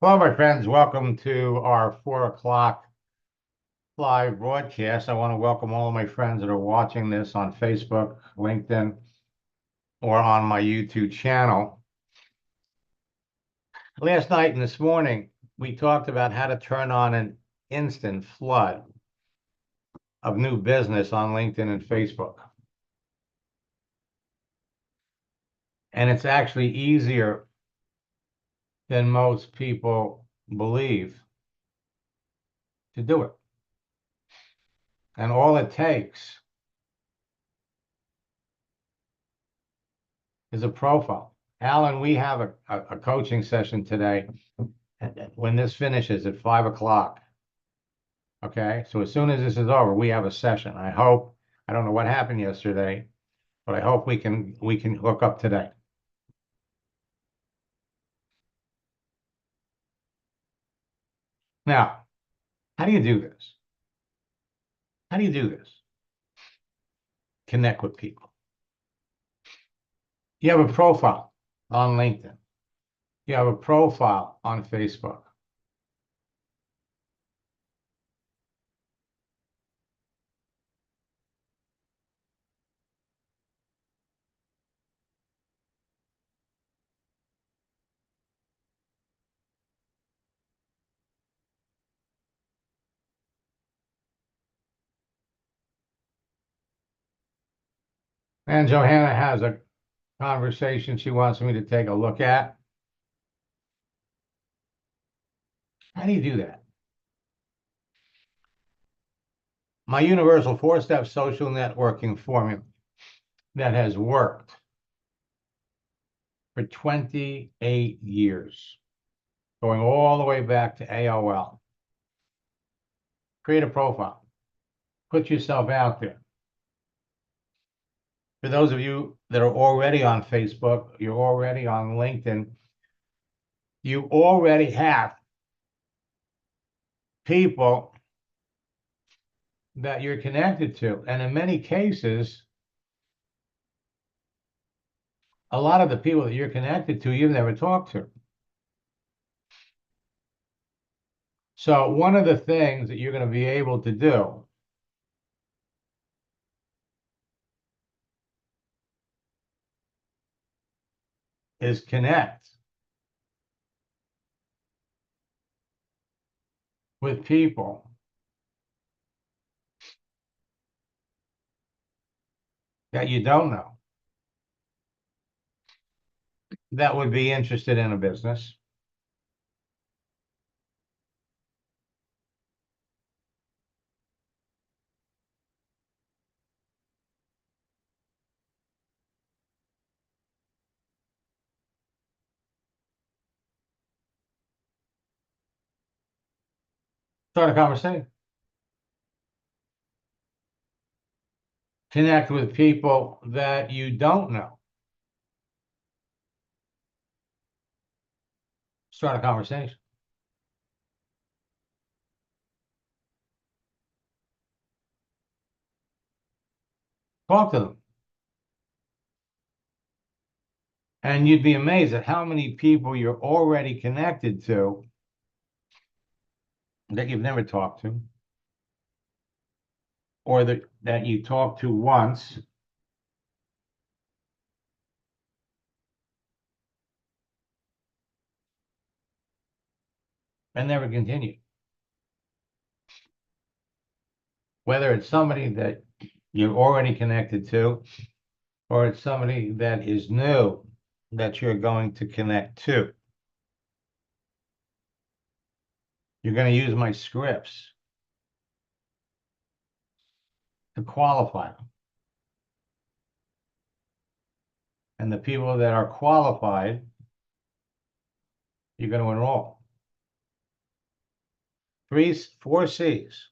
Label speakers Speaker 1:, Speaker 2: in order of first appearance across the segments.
Speaker 1: Hello, my friends. Welcome to our 4 o'clock live broadcast. I want to welcome all of my friends that are watching this on Facebook, LinkedIn, or on my YouTube channel. Last night and this morning, we talked about how to turn on an instant flood of new business on LinkedIn and Facebook. And it's actually easier than most people believe to do it. And all it takes is a profile. Alan, we have a coaching session today when this finishes at 5 o'clock. Okay. So as soon as this is over, we have a session. I don't know what happened yesterday, but I hope we can hook up today. Now, how do you do this? How do you do this? Connect with people. You have a profile on LinkedIn. You have a profile on Facebook. And Johanna has a conversation she wants me to take a look at. How do you do that? My universal four-step social networking formula that has worked for 28 years, going all the way back to AOL. Create a profile. Put yourself out there. For those of you that are already on Facebook, you're already on LinkedIn, you already have people that you're connected to. And in many cases, a lot of the people that you're connected to, you've never talked to. So one of the things that you're going to be able to do is connect with people that you don't know that would be interested in a business. Start a conversation. Connect with people that you don't know. Start a conversation. Talk to them. And you'd be amazed at how many people you're already connected to that you've never talked to, or that you talked to once and never continued. Whether it's somebody that you're already connected to, or it's somebody that is new that you're going to connect to. You're going to use my scripts to qualify them. And the people that are qualified, you're going to enroll. Four C's.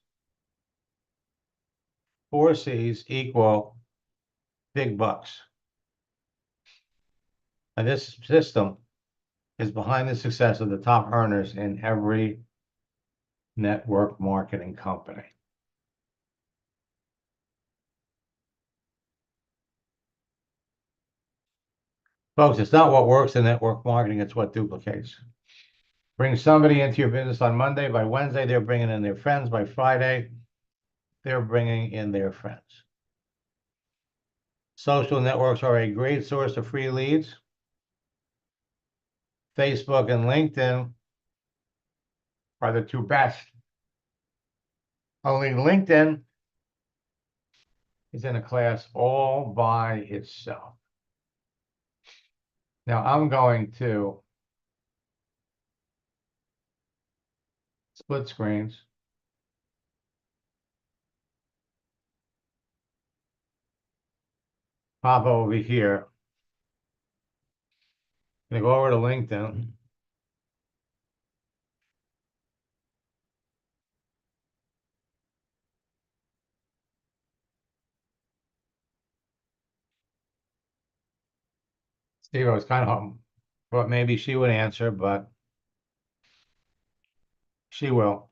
Speaker 1: 4 C's equal big bucks. And this system is behind the success of the top earners in every network marketing company. Folks, it's not what works in network marketing, it's what duplicates. Bring somebody into your business on Monday. By Wednesday, they're bringing in their friends. By Friday, they're bringing in their friends. Social networks are a great source of free leads. Facebook and LinkedIn are the two best. Only LinkedIn is in a class all by itself. Now I'm going to split screens. Pop over here. I'm gonna go over to LinkedIn. Steve, I was kind of thought maybe she would answer, but she will.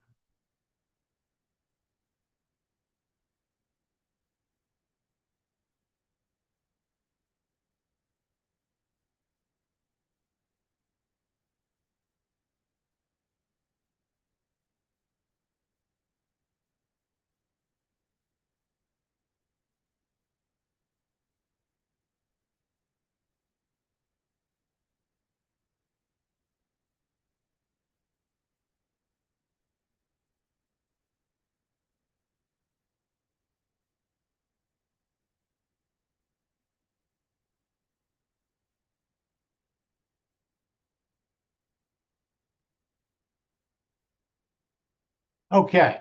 Speaker 1: Okay.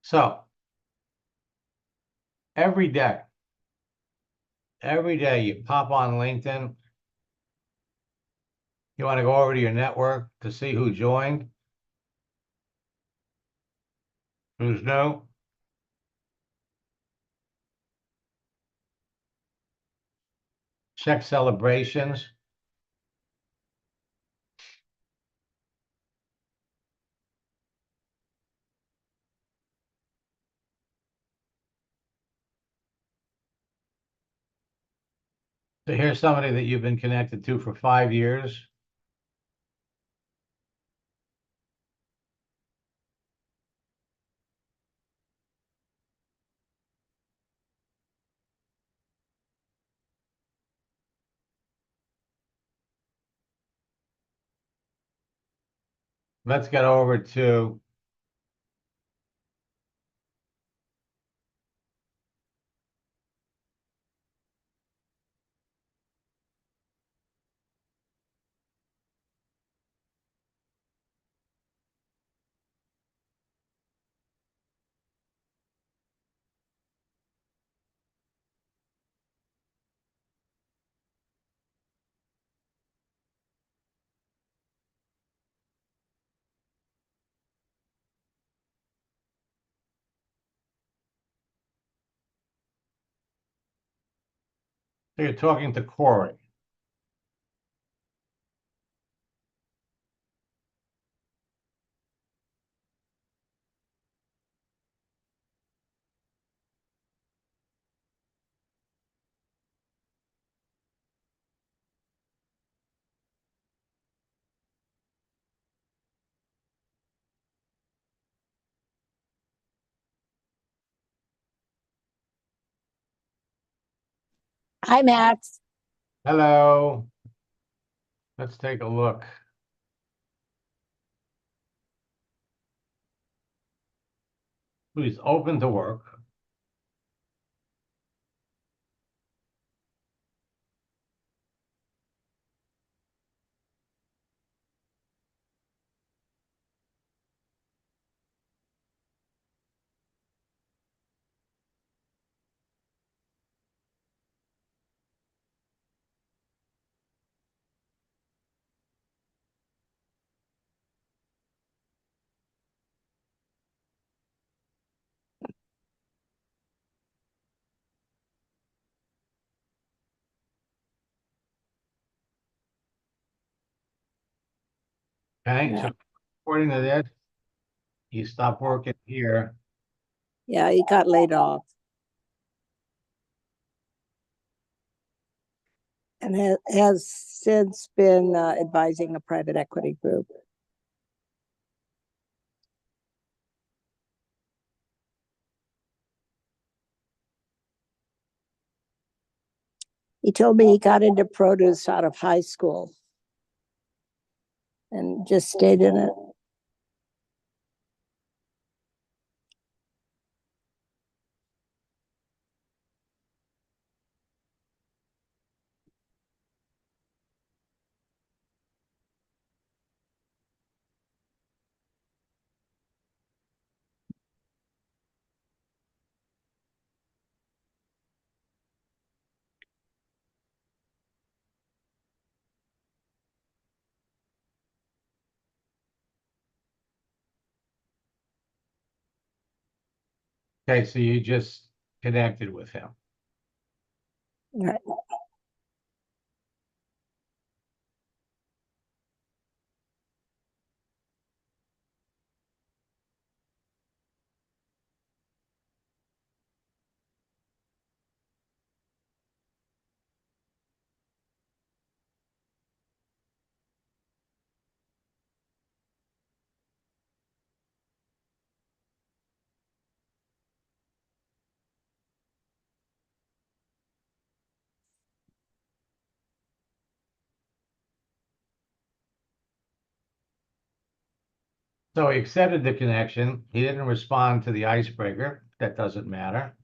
Speaker 1: So every day you pop on LinkedIn. You want to go over to your network to see who joined, who's new. Check celebrations. So here's somebody that you've been connected to for 5 years. Let's get over to so you're talking to Corey.
Speaker 2: Hi, Max.
Speaker 1: Hello. Let's take a look. Who's open to work? Okay, so according to this, you stop working here.
Speaker 2: Yeah, he got laid off. And has since been advising a private equity group. He told me he got into produce out of high school and just stayed in it.
Speaker 1: Okay, so you just connected with him.
Speaker 2: Right.
Speaker 1: So he accepted the connection. He didn't respond to the icebreaker. That doesn't matter.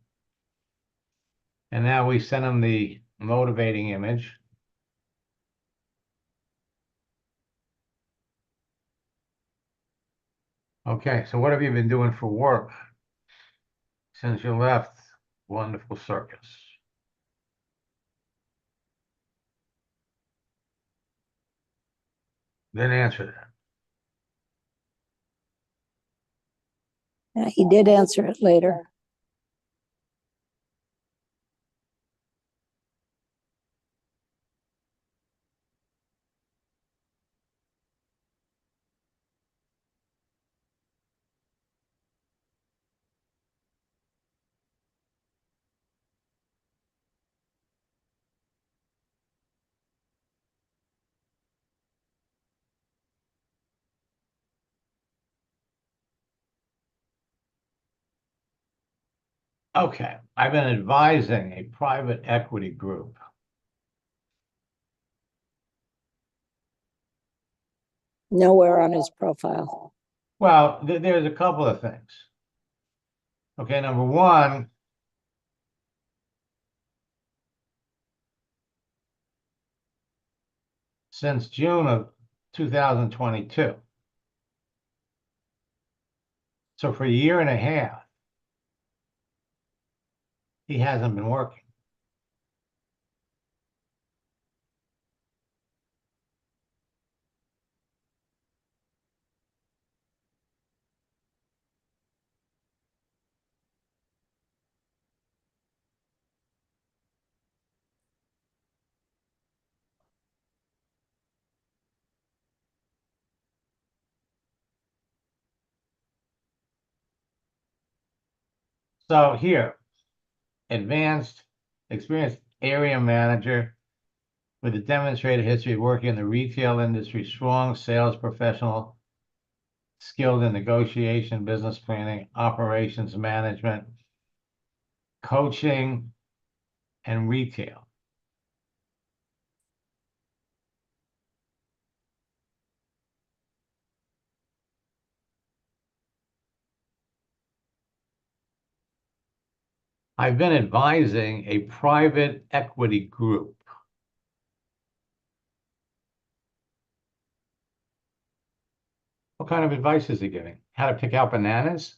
Speaker 1: And now we sent him the motivating image. Okay, so what have you been doing for work since you left Wonderful Circus? Didn't answer that.
Speaker 2: Yeah, he did answer it later.
Speaker 1: Okay, I've been advising a private equity group.
Speaker 2: Nowhere on his profile.
Speaker 1: Well, there's a couple of things. Okay, number one, since June of 2022. So for a year and a half, he hasn't been working. So here, advanced, experienced area manager with a demonstrated history of working in the retail industry, strong sales professional, skilled in negotiation, business planning, operations management, coaching, and retail. I've been advising a private equity group. What kind of advice is he giving? How to pick out bananas?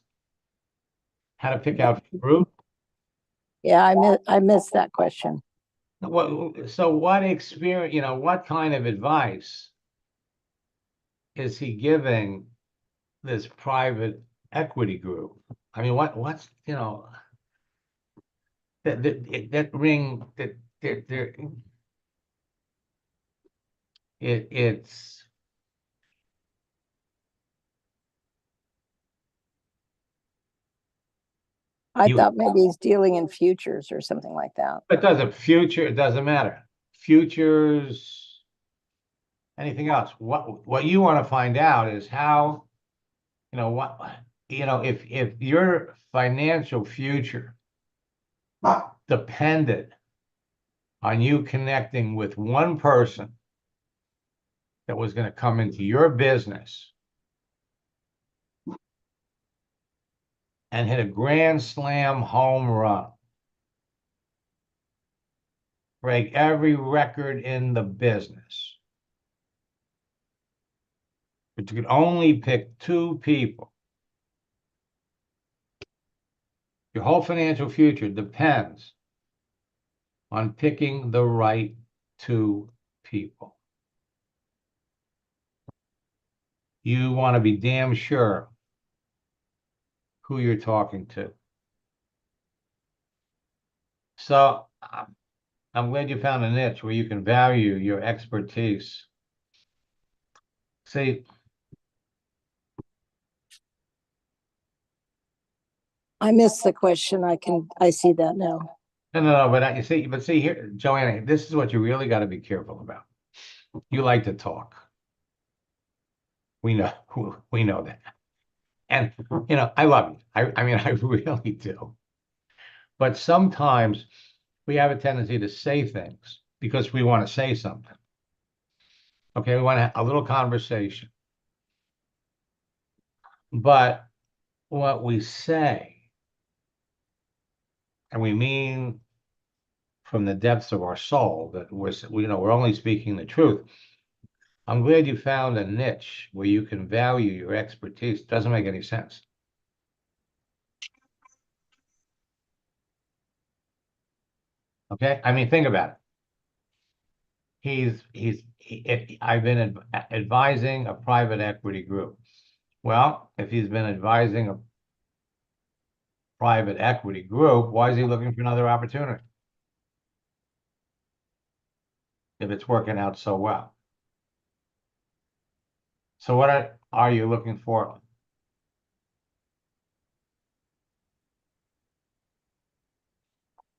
Speaker 1: How to pick out fruit?
Speaker 2: Yeah, I missed that question.
Speaker 1: So what experience, what kind of advice is he giving this private equity group? I mean, what's, that ring that it's
Speaker 2: I
Speaker 1: you
Speaker 2: thought maybe he's dealing in futures or something like that.
Speaker 1: it doesn't matter. futures, anything else. What you want to find out is how, if your financial future depended on you connecting with one person that was going to come into your business and hit a grand slam home run, break every record in the business, but you could only pick two people. Your whole financial future depends on picking the right two people. You want to be damn sure who you're talking to. So I'm glad you found a niche where you can value your expertise. See,
Speaker 2: I missed the question. I see that now.
Speaker 1: no, but see here, Joanna, this is what you really got to be careful about. You like to talk. We know that. And, I love you. I mean, I really do. But sometimes we have a tendency to say things because we want to say something. Okay, we want to have a little conversation. But what we say, and we mean from the depths of our soul that we're only speaking the truth. I'm glad you found a niche where you can value your expertise. Doesn't make any sense. Okay, I mean, think about it. I've been advising a private equity group. Well, if he's been advising a private equity group, why is he looking for another opportunity if it's working out so well? So what are you looking for?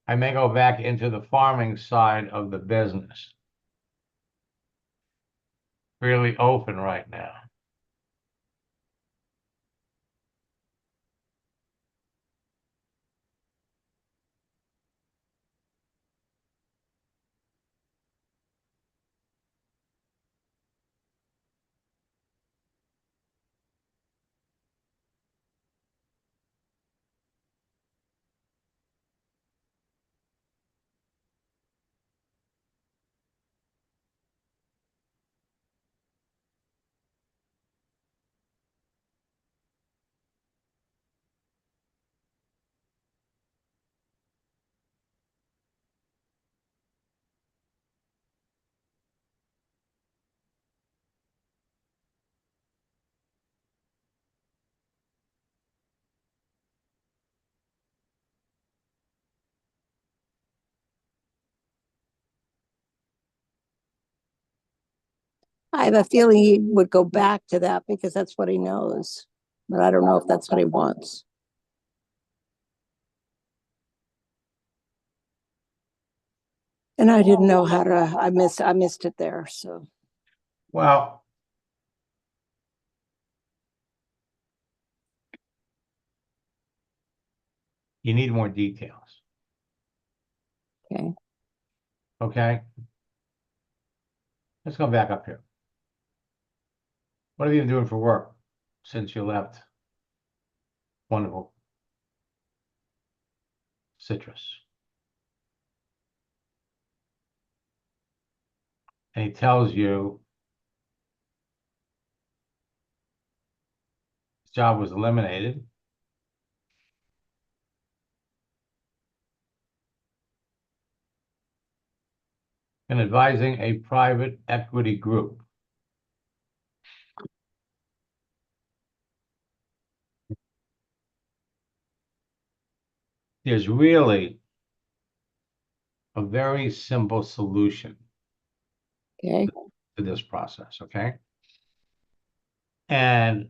Speaker 1: I may go back into the farming side of the business. Really open right now.
Speaker 2: I have a feeling he would go back to that because that's what he knows. But I don't know if that's what he wants. And I didn't know how to, I missed it there. So,
Speaker 1: Well, you need more details.
Speaker 2: okay.
Speaker 1: Okay. Let's go back up here. What have you been doing for work since you left wonderful citrus? And he tells you his job was eliminated. And advising a private equity group. There's really a very simple solution
Speaker 2: Okay.
Speaker 1: to this process, okay? And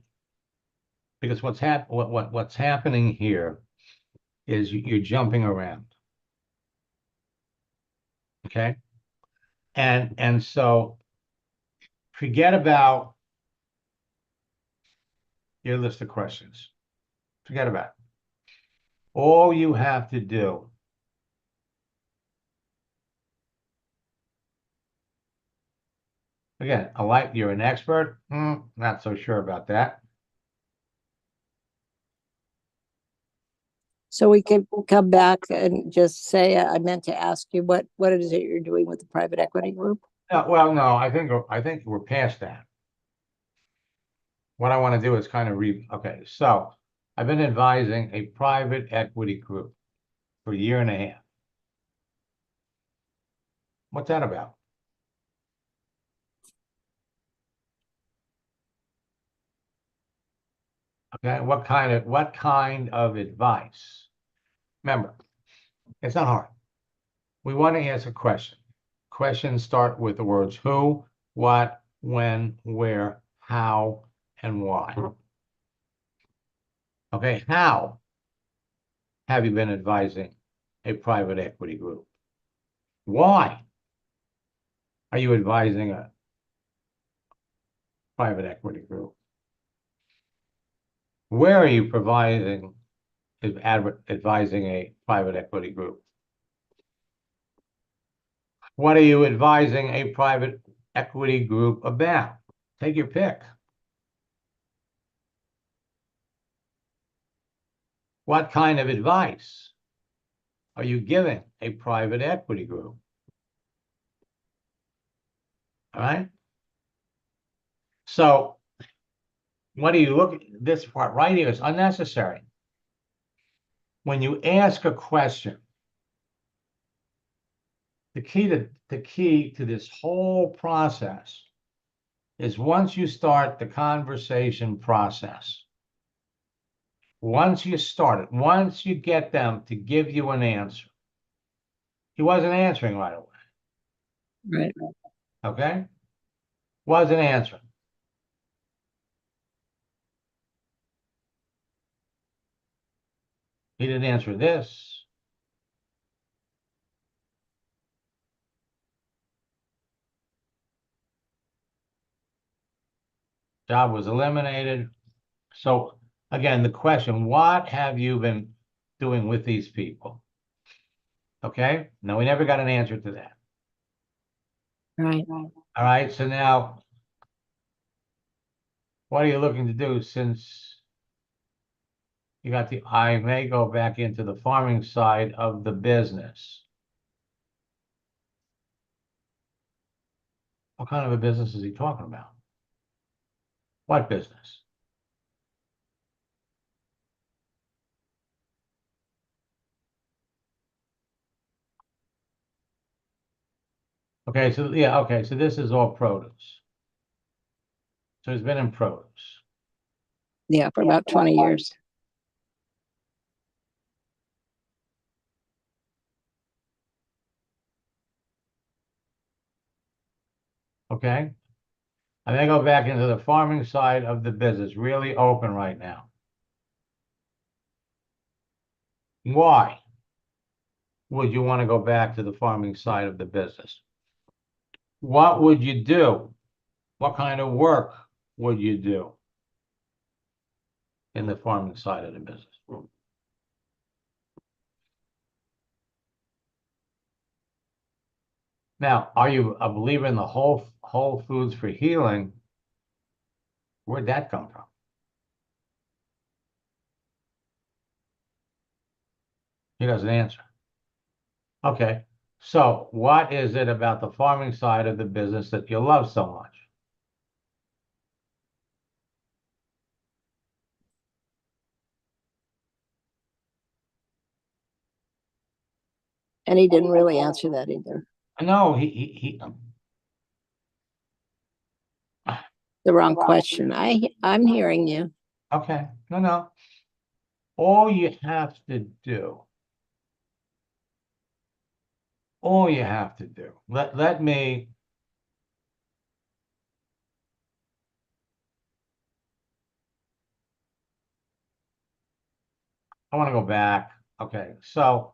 Speaker 1: because what's happening here is you're jumping around, okay? And so forget about your list of questions. Forget about it. All you have to do again, you're an expert. Not so sure about that.
Speaker 2: So we could come back and just say, I meant to ask you, what is it you're doing with the private equity group?
Speaker 1: Well, no, I think we're past that. What I want to do is kind of okay, so I've been advising a private equity group for a year and a half. What's that about? Okay, what kind of advice? Remember, it's not hard. We want to answer questions. Questions start with the words who, what, when, where, how, and why. Okay, how have you been advising a private equity group? Why are you advising a private equity group? Where are you advising a private equity group? What are you advising a private equity group about? Take your pick. What kind of advice are you giving a private equity group? All right. So what do you look at? This part right here is unnecessary. When you ask a question, the key to this whole process is once you start the conversation process, once you start it, once you get them to give you an answer, he wasn't answering right away.
Speaker 2: Right.
Speaker 1: Okay? Wasn't answering. He didn't answer this. Job was eliminated. So again, the question, what have you been doing with these people? Okay? No, we never got an answer to that.
Speaker 2: Right.
Speaker 1: All right. So now, what are you looking to do since you got I may go back into the farming side of the business. What kind of a business is he talking about? What business? Okay, so yeah, okay, so this is all produce. So he's been in produce.
Speaker 2: Yeah, for about 20 years.
Speaker 1: Okay. And then go back into the farming side of the business, really open right now. Why would you want to go back to the farming side of the business? What would you do? What kind of work would you do in the farming side of the business? Now, are you a believer in the whole foods for healing? Where'd that come from? He doesn't answer. Okay. So what is it about the farming side of the business that you love so much?
Speaker 2: And he didn't really answer that either.
Speaker 1: No,
Speaker 2: The wrong question. I'm hearing you.
Speaker 1: okay. No. All you have to do, let me, I want to go back. Okay. So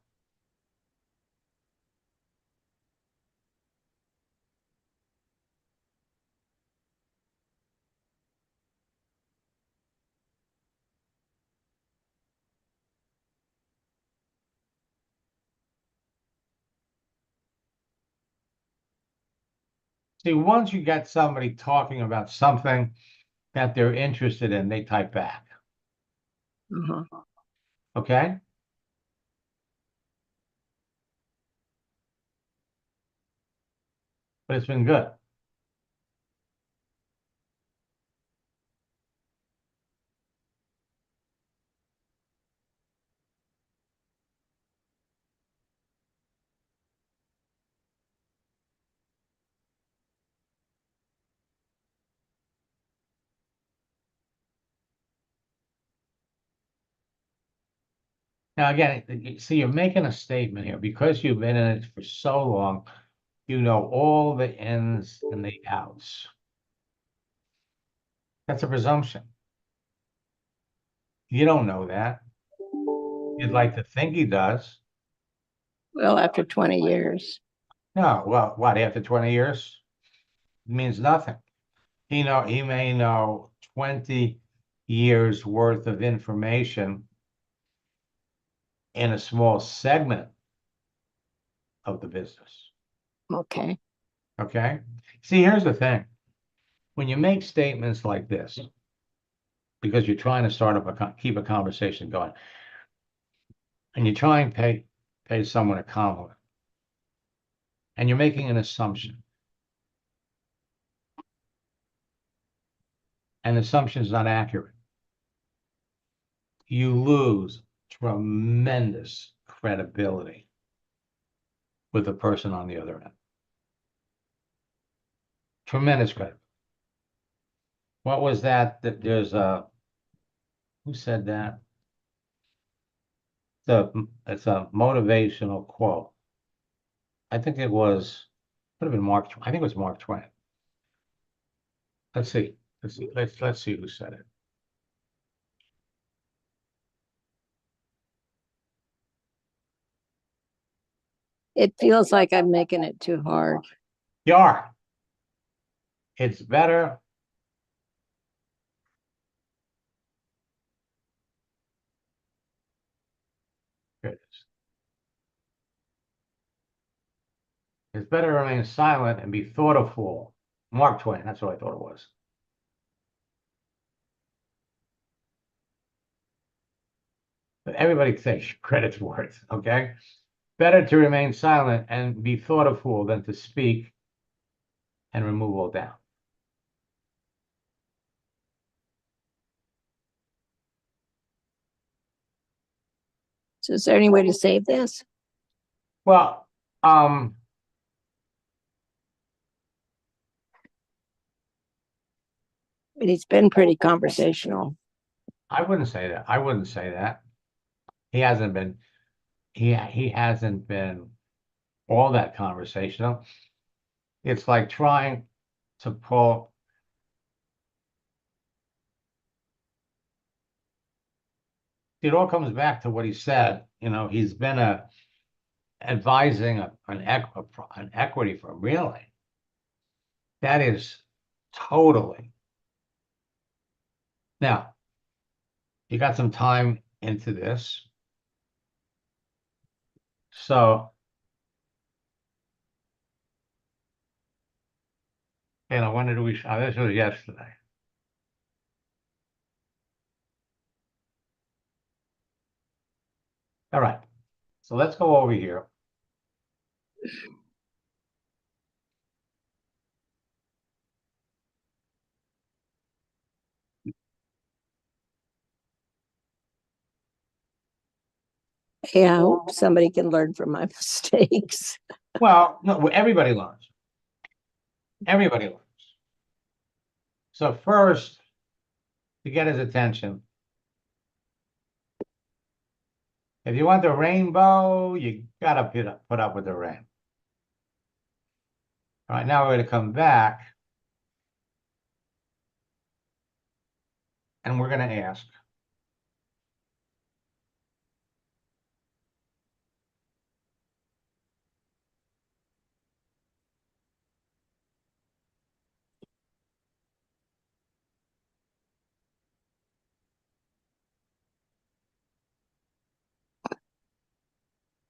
Speaker 1: See, once you get somebody talking about something that they're interested in, they type back.
Speaker 2: Uh-huh.
Speaker 1: Okay? But it's been good. Now, again, see, you're making a statement here because you've been in it for so long. You know all the ins and the outs. That's a presumption. You don't know that. You'd like to think he does.
Speaker 2: Well, after 20 years.
Speaker 1: No, well, what, after 20 years? It means nothing. He may know 20 years worth of information in a small segment of the business.
Speaker 2: Okay.
Speaker 1: Okay. See, here's the thing. When you make statements like this, because you're trying to start up keep a conversation going, and you try and pay someone a compliment, and you're making an assumption, and the assumption is not accurate, you lose tremendous credibility with the person on the other end. Tremendous credibility. What was that? That there's a who said that? It's a motivational quote. I think it was could have been Mark. I think it was Mark Twain. Let's see. Let's see who said it.
Speaker 2: It feels like I'm making it too hard.
Speaker 1: You are. It's better. Here it is. It's better to remain silent and be thought a fool. Mark Twain. That's what I thought it was. But everybody takes credit's worth. Okay. Better to remain silent and be thought a fool than to speak and remove all doubt.
Speaker 2: So is there any way to save this?
Speaker 1: Well,
Speaker 2: But he's been pretty conversational.
Speaker 1: I wouldn't say that. I wouldn't say that. He hasn't been. He hasn't been all that conversational. It's like trying to pull. It all comes back to what he said. He's been advising an equity firm. Really, that is totally. Now, you got some time into this, so when did we? This was yesterday. All right, so let's go over here.
Speaker 2: Yeah, I hope somebody can learn from my mistakes.
Speaker 1: Well, no, everybody learns. Everybody learns. So first, to get his attention, if you want the rainbow, you gotta put up with the rain. All right, now we're going to come back and we're going to ask,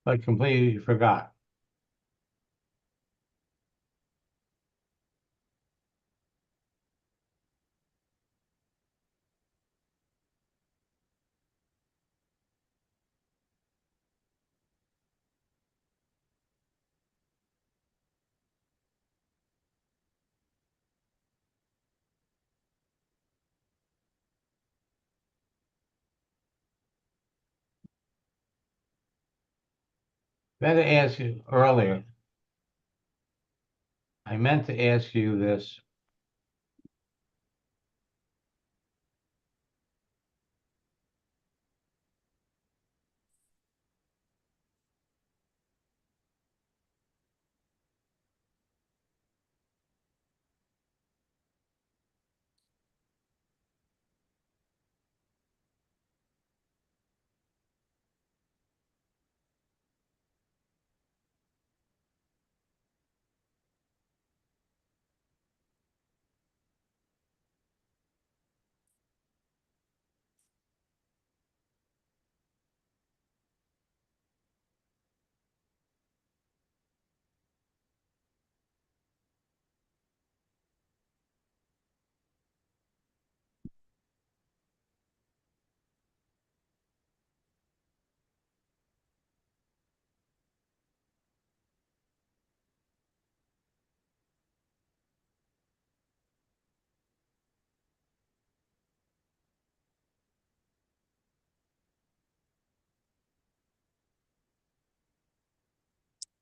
Speaker 1: but completely forgot. meant to ask you earlier. I meant to ask you this.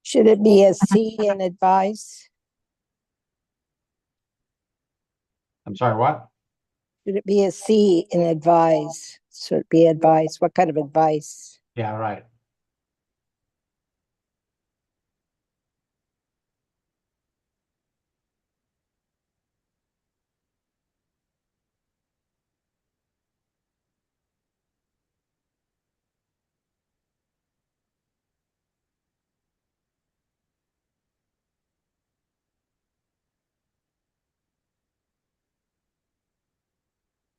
Speaker 2: Should it be a C in advice?
Speaker 1: I'm sorry, what?
Speaker 2: Should it be a C in advise? Should it be advice? What kind of advice?
Speaker 1: Yeah, right.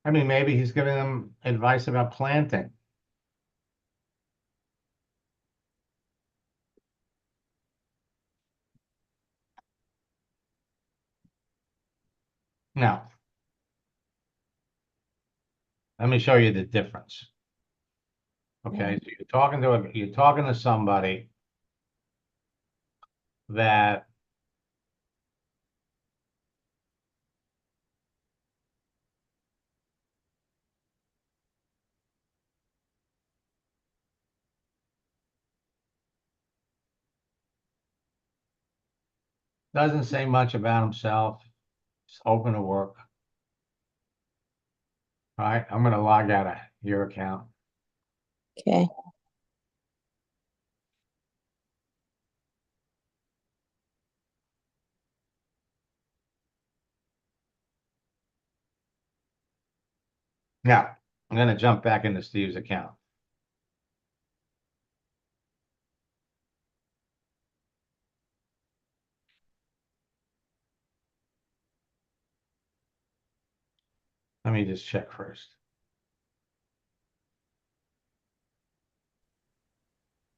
Speaker 1: I mean, maybe he's giving them advice about planting. Now, let me show you the difference. Okay, so you're talking to somebody that doesn't say much about himself. He's open to work. All right, I'm gonna log out of your account.
Speaker 2: Okay.
Speaker 1: Now, I'm gonna jump back into Steve's account. Let me just check first.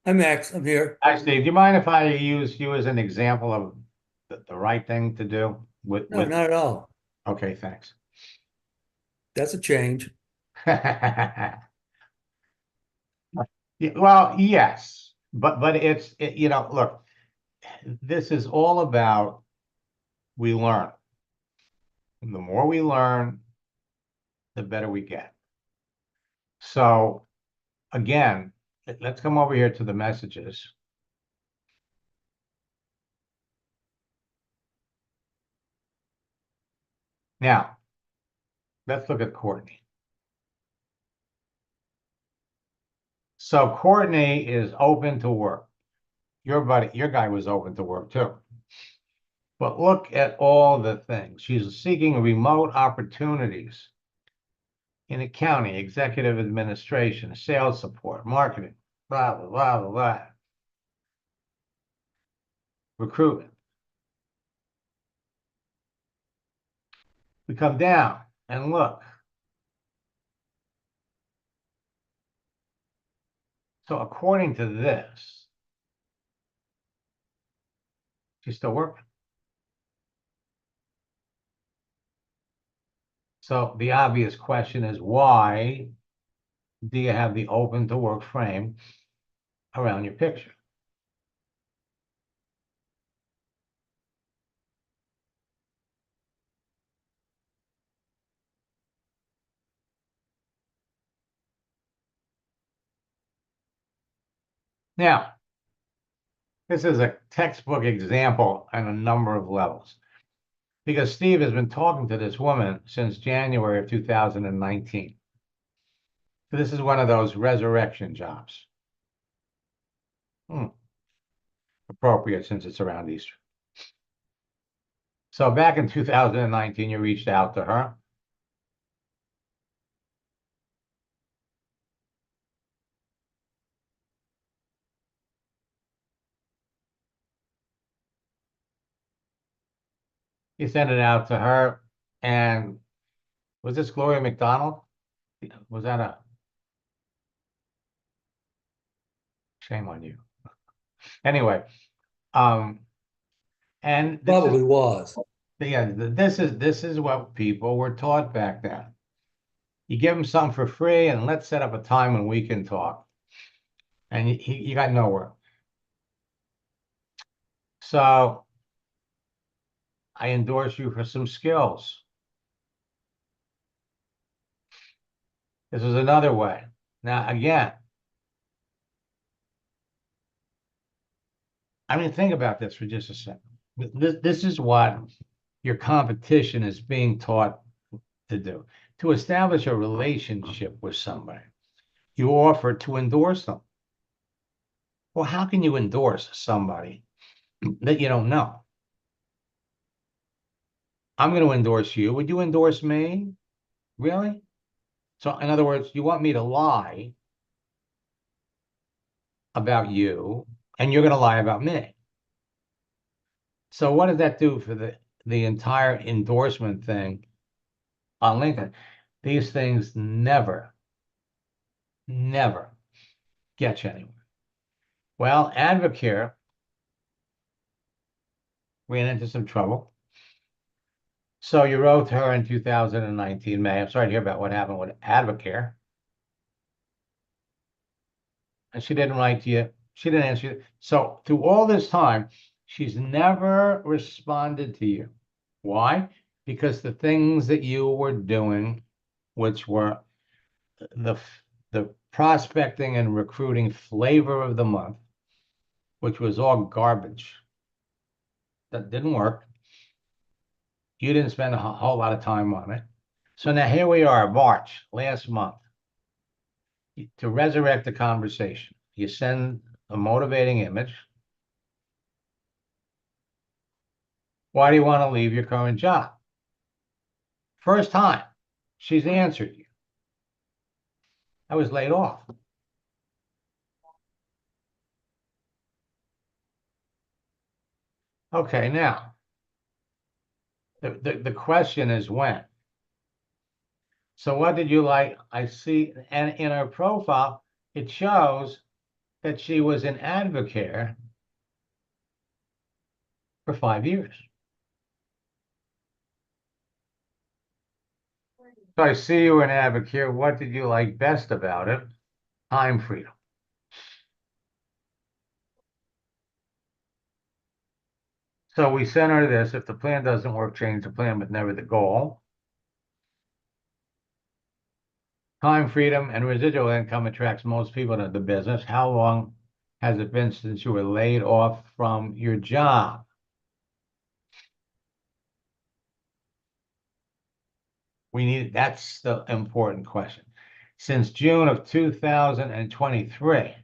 Speaker 3: Hi, Max. I'm here.
Speaker 1: Hi, Steve. Do you mind if I use you as an example of the right thing to do
Speaker 3: No, not at all.
Speaker 1: Okay, thanks.
Speaker 3: That's a change.
Speaker 1: Well, yes, but look, this is all about we learn. And the more we learn, the better we get. So again, let's come over here to the messages. Now, let's look at Courtney. So Courtney is open to work. Your guy was open to work too. But look at all the things. She's seeking remote opportunities in accounting, executive administration, sales support, marketing, blah, blah, blah, blah, blah. Recruitment. We come down and look. So according to this, she's still working. So the obvious question is, why do you have the open to work frame around your picture? Now, This is a textbook example on a number of levels. Because Steve has been talking to this woman since January of 2019. So this is one of those resurrection jobs. Appropriate since it's around Easter. So back in 2019, you reached out to her. You sent it out to her, and was this Gloria McDonald? Was that a shame on you? Anyway, and this
Speaker 3: Probably was.
Speaker 1: yeah, this is what people were taught back then. You give them something for free, and let's set up a time when we can talk. And you got nowhere. So I endorse you for some skills. This is another way. Now, again, I mean, think about this for just a second. This is what your competition is being taught to do. To establish a relationship with somebody, you offer to endorse them. Well, how can you endorse somebody that you don't know? I'm going to endorse you. Would you endorse me? Really? So, in other words, you want me to lie about you, and you're going to lie about me. So what does that do for the entire endorsement thing on LinkedIn? These things never get you anywhere. Well, Advocare ran into some trouble. So you wrote to her in 2019, May. I'm sorry to hear about what happened with Advocare. And she didn't write to you. She didn't answer you. So through all this time, she's never responded to you. Why? Because the things that you were doing, which were the prospecting and recruiting flavor of the month, which was all garbage, that didn't work. You didn't spend a whole lot of time on it. So now here we are, March, last month. To resurrect the conversation, you send a motivating image. Why do you want to leave your current job? First time she's answered you. I was laid off. Okay, now, the question is when. So what did you like? I see, and in her profile, it shows that she was in Advocare for 5 years. So I see you in Advocare. What did you like best about it? Time freedom. So we sent her this. If the plan doesn't work, change the plan, but never the goal. Time freedom and residual income attracts most people to the business. How long has it been since you were laid off from your job? That's the important question. Since June of 2023. It's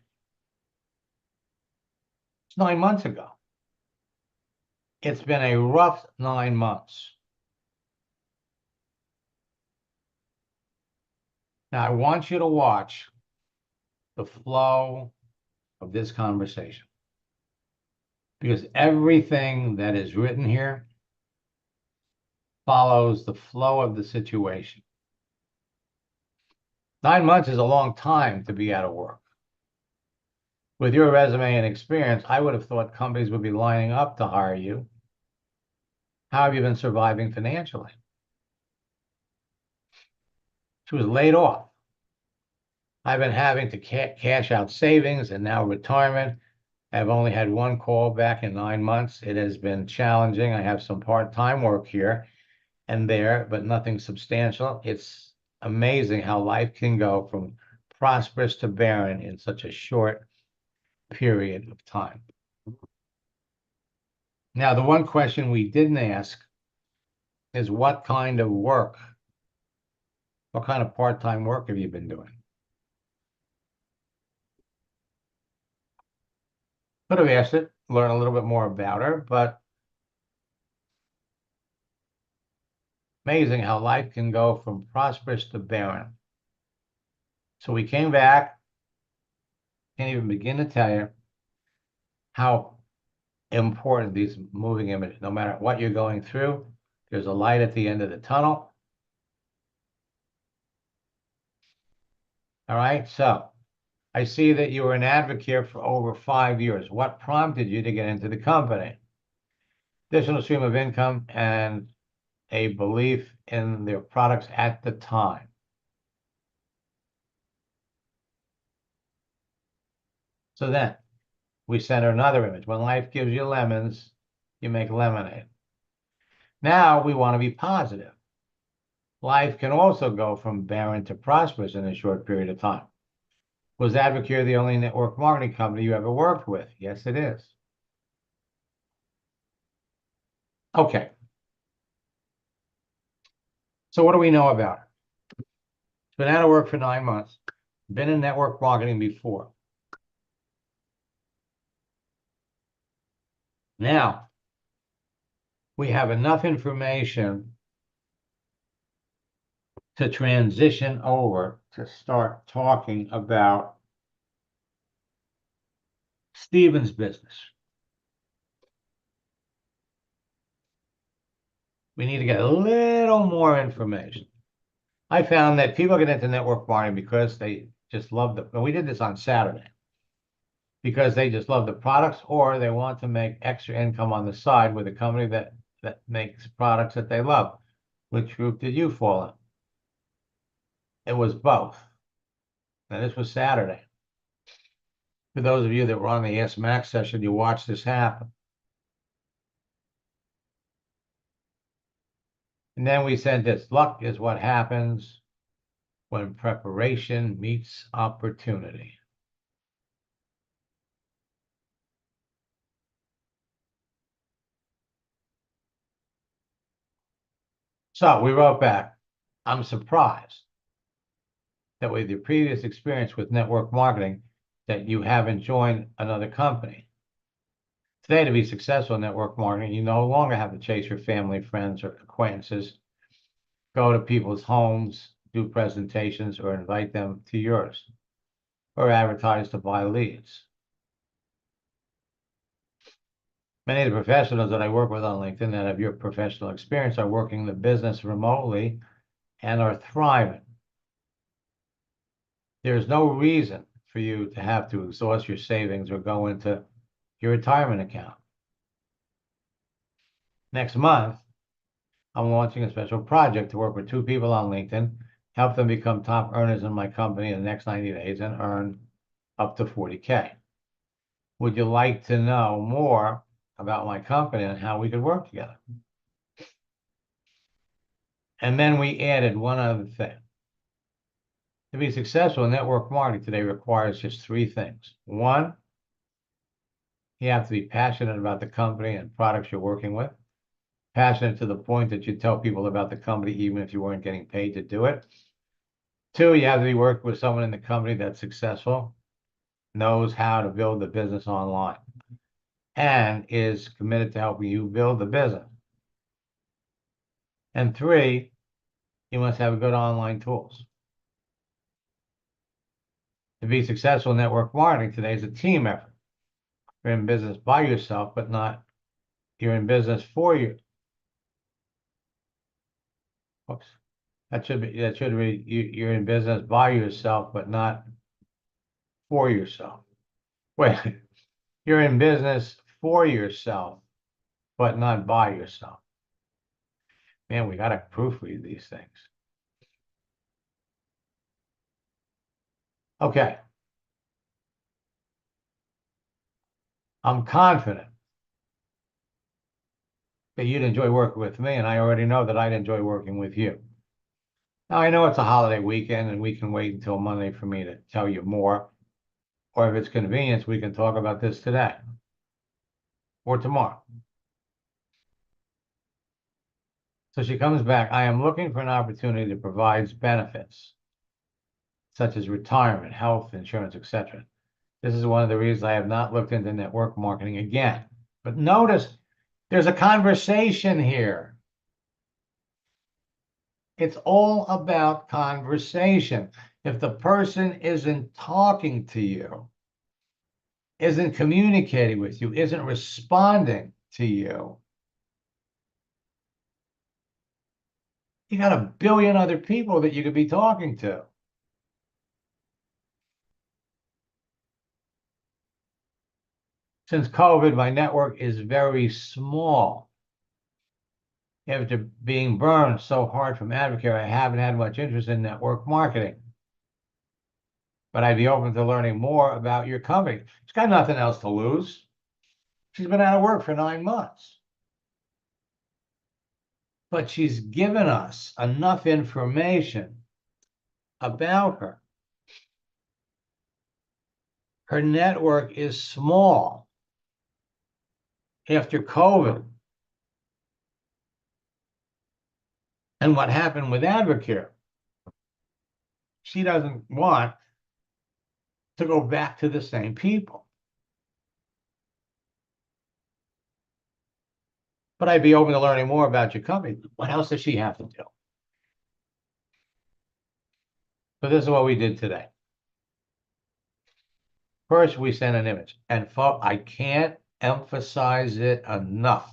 Speaker 1: 9 months ago. It's been a rough 9 months. Now, I want you to watch the flow of this conversation, because everything that is written here follows the flow of the situation. 9 months is a long time to be out of work. With your resume and experience, I would have thought companies would be lining up to hire you. How have you been surviving financially? She was laid off. I've been having to cash out savings and now retirement. I've only had one call back in 9 months. It has been challenging. I have some part-time work here and there, but nothing substantial. It's amazing how life can go from prosperous to barren in such a short period of time. Now, the one question we didn't ask is what kind of work, what kind of part-time work have you been doing? Could have asked it, learn a little bit more about her, but amazing how life can go from prosperous to barren. So we came back, can't even begin to tell you how important these moving images, no matter what you're going through, there's a light at the end of the tunnel. All right, so I see that you were an advocate for over 5 years. What prompted you to get into the company? Additional stream of income and a belief in their products at the time. So then we sent her another image. When life gives you lemons, you make lemonade. Now we want to be positive. Life can also go from barren to prosperous in a short period of time. Was Advocare the only network marketing company you ever worked with? Yes, it is. Okay. So what do we know about her? She's been out of work for 9 months, been in network marketing before. Now, we have enough information to transition over to start talking about Stephen's business. We need to get a little more information. I found that people get into network marketing because they just love and we did this on Saturday, because they just love the products or they want to make extra income on the side with a company that makes products that they love. Which group did you fall in? It was both. And this was Saturday. For those of you that were on the Ask Max session, you watched this happen. And then we said this, luck is what happens when preparation meets opportunity. So we wrote back, I'm surprised that with your previous experience with network marketing, that you haven't joined another company. Today, to be successful in network marketing, you no longer have to chase your family, friends, or acquaintances, go to people's homes, do presentations, or invite them to yours, or advertise to buy leads. Many of the professionals that I work with on LinkedIn that have your professional experience are working the business remotely and are thriving. There's no reason for you to have to exhaust your savings or go into your retirement account. Next month, I'm launching a special project to work with 2 people on LinkedIn, help them become top earners in my company in the next 90 days and earn up to 40K. Would you like to know more about my company and how we could work together? And then we added one other thing. To be successful in network marketing today requires just 3 things. 1, you have to be passionate about the company and products you're working with. Passionate to the point that you tell people about the company even if you weren't getting paid to do it. 2, you have to be working with someone in the company that's successful, knows how to build the business online, and is committed to helping you build the business. And 3, you must have good online tools. To be successful in network marketing today is a team effort. You're in business by yourself, but not, you're in business for you. Oops. That should be, you're in business by yourself, but not for yourself. Wait, you're in business for yourself, but not by yourself. Man, we got to proofread these things. Okay. I'm confident that you'd enjoy working with me, and I already know that I'd enjoy working with you. Now, I know it's a holiday weekend, and we can wait until Monday for me to tell you more. Or if it's convenient, we can talk about this today or tomorrow. So she comes back, I am looking for an opportunity that provides benefits, such as retirement, health insurance, etc. This is one of the reasons I have not looked into network marketing again. But notice there's a conversation here. It's all about conversation. If the person isn't talking to you, isn't communicating with you, isn't responding to you, you got a billion other people that you could be talking to. Since COVID, my network is very small. After being burned so hard from Advocare, I haven't had much interest in network marketing. But I'd be open to learning more about your company. She's got nothing else to lose. She's been out of work for 9 months. But she's given us enough information about her. Her network is small. After COVID, and what happened with Advocare, she doesn't want to go back to the same people. But I'd be open to learning more about your company. What else does she have to do? So this is what we did today. First, we sent an image. And folks, I can't emphasize it enough.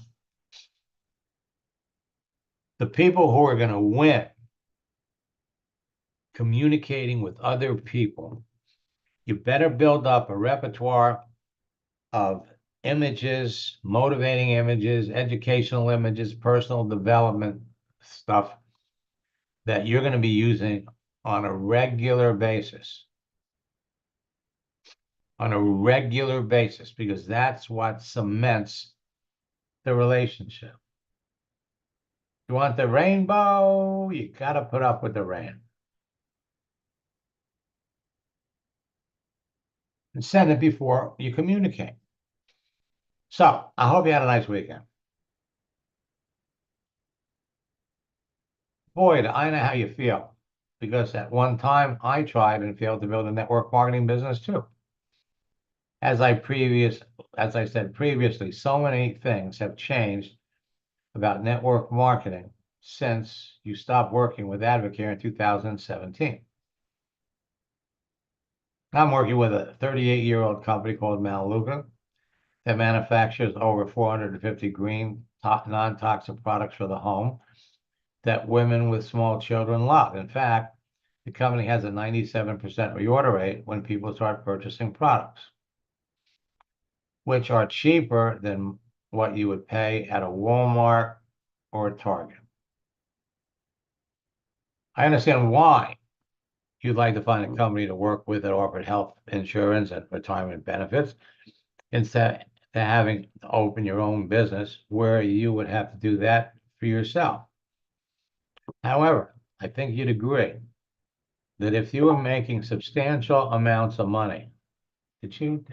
Speaker 1: The people who are going to win communicating with other people, you better build up a repertoire of images, motivating images, educational images, personal development stuff that you're going to be using on a regular basis. On a regular basis, because that's what cements the relationship. You want the rainbow, you got to put up with the rain. And send it before you communicate. So I hope you had a nice weekend. Boy, I know how you feel, because at one time I tried and failed to build a network marketing business too. As I said previously, so many things have changed about network marketing since you stopped working with Advocare in 2017. I'm working with a 38-year-old company called Melaleuca that manufactures over 450 green non-toxic products for the home that women with small children love. In fact, the company has a 97% reorder rate when people start purchasing products, which are cheaper than what you would pay at a Walmart or a Target. I understand why you'd like to find a company to work with that offered health insurance and retirement benefits instead of having to open your own business where you would have to do that for yourself. However, I think you'd agree that if you were making substantial amounts of money, did you?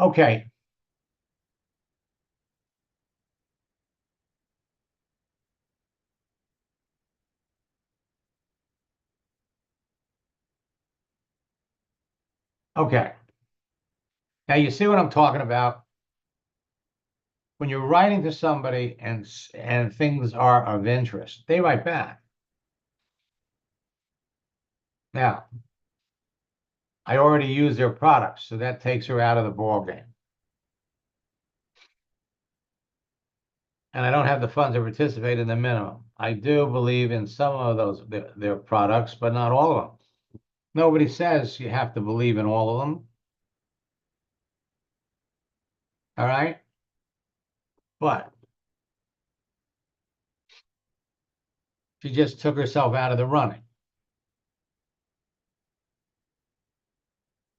Speaker 1: Okay. Okay. Now you see what I'm talking about? When you're writing to somebody and things are of interest, they write back. Now, I already use their products, so that takes her out of the ballgame. And I don't have the funds to participate in the minimum. I do believe in some of those their products, but not all of them. Nobody says you have to believe in all of them. All right? But she just took herself out of the running.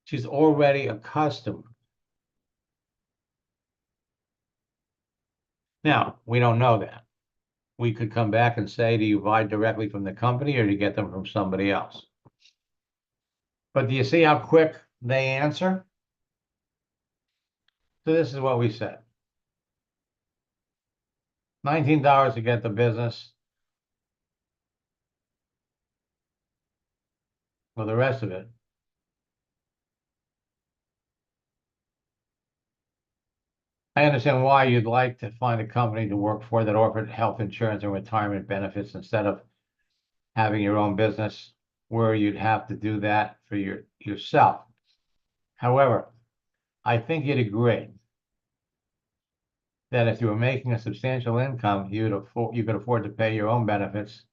Speaker 1: She's already a customer. Now, we don't know that. we could come back and say, do you buy directly from the company or do you get them from somebody else? But do you see how quick they answer? So this is what we said. $19 to get the business. Well, the rest of it. I understand why you'd like to find a company to work for that offered health insurance and retirement benefits instead of having your own business where you'd have to do that for yourself. However, I think you'd agree that if you were making a substantial income, you could afford to pay your own benefits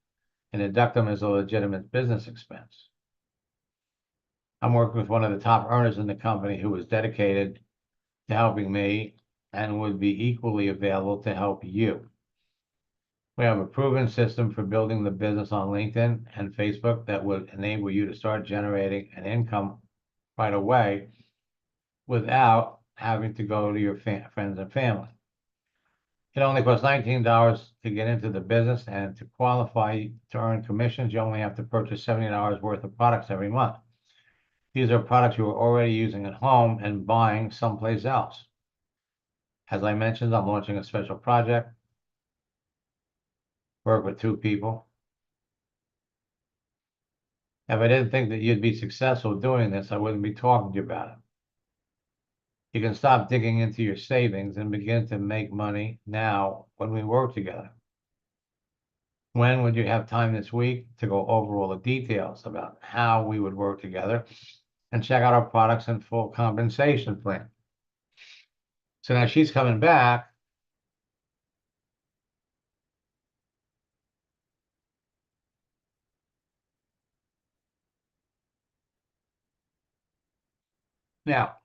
Speaker 1: and deduct them as a legitimate business expense. I'm working with one of the top earners in the company who is dedicated to helping me and would be equally available to help you. We have a proven system for building the business on LinkedIn and Facebook that would enable you to start generating an income right away without having to go to your friends and family. It only costs $19 to get into the business, and to qualify to earn commissions, you only have to purchase $70 worth of products every month. These are products you are already using at home and buying someplace else. As I mentioned, I'm launching a special project. Work with 2 people. If I didn't think that you'd be successful doing this, I wouldn't be talking to you about it. You can stop digging into your savings and begin to make money now when we work together. When would you have time this week to go over all the details about how we would work together and check out our products and full compensation plan? So now she's coming back. Now,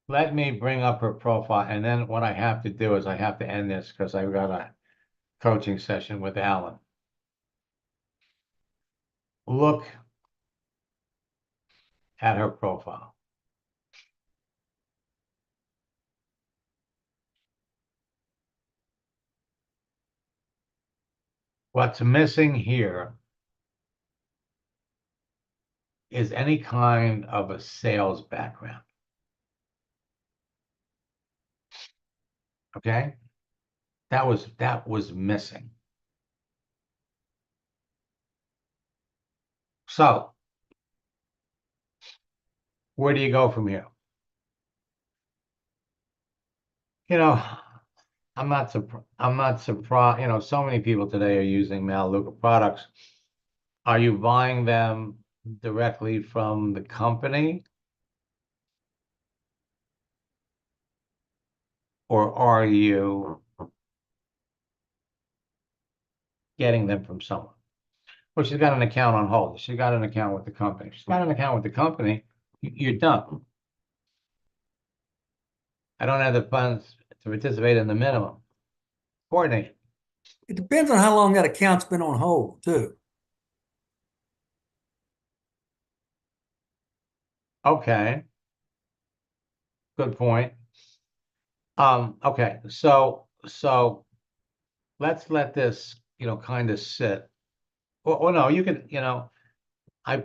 Speaker 1: let me bring up her profile, and then what I have to do is I have to end this because I've got a coaching session with Alan. Look at her profile. What's missing here is any kind of a sales background. Okay? That was missing. So, where do you go from here? You know, I'm not surprised, so many people today are using Melaleuca products. Are you buying them directly from the company? Or are you getting them from someone? Well, she's got an account on hold. She got an account with the company. She's got an account with the company. You're done. I don't have the funds to participate in the minimum. Coordinate.
Speaker 3: It depends on how long that account's been on hold, too.
Speaker 1: Okay. Good point. Okay. So let's let this, kind of sit. Well, no, you can, I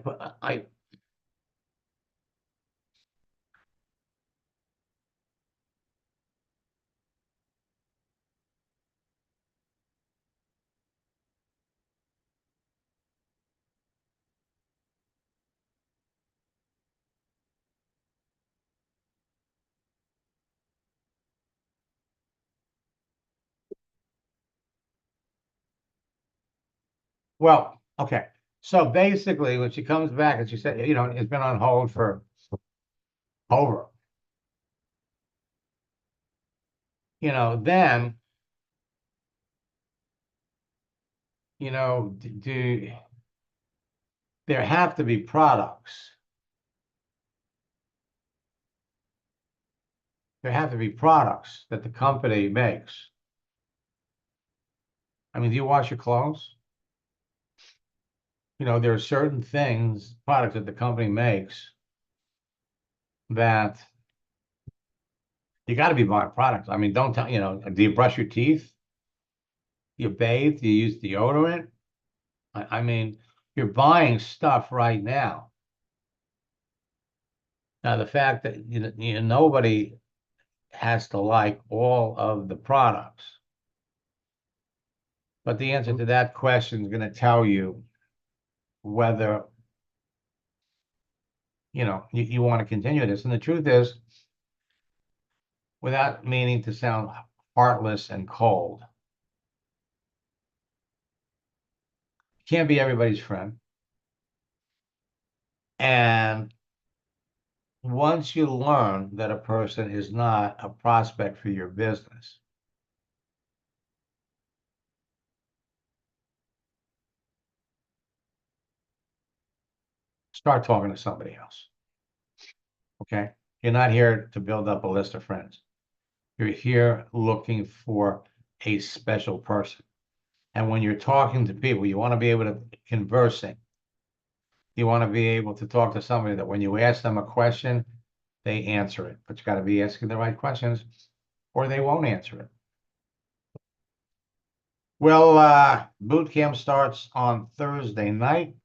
Speaker 1: well, okay. So basically, when she comes back and she said, it's been on hold for over, then, do there have to be products? There have to be products that the company makes. I mean, do you wash your clothes? There are certain products that the company makes that you got to be buying products. I mean, don't tell, do you brush your teeth? You bathe? Do you use deodorant? I mean, you're buying stuff right now. Now, the fact that nobody has to like all of the products. But the answer to that question is going to tell you whether, you want to continue this. And the truth is, without meaning to sound heartless and cold, you can't be everybody's friend. And once you learn that a person is not a prospect for your business, start talking to somebody else. Okay? You're not here to build up a list of friends. You're here looking for a special person. And when you're talking to people, you want to be able to conversing. You want to be able to talk to somebody that when you ask them a question, they answer it. But you got to be asking the right questions or they won't answer it. Well, boot camp starts on Thursday night.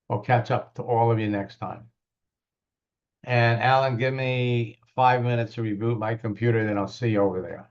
Speaker 1: We'll catch up to all of you next time. And Alan, give me 5 minutes to reboot my computer, then I'll see you over there.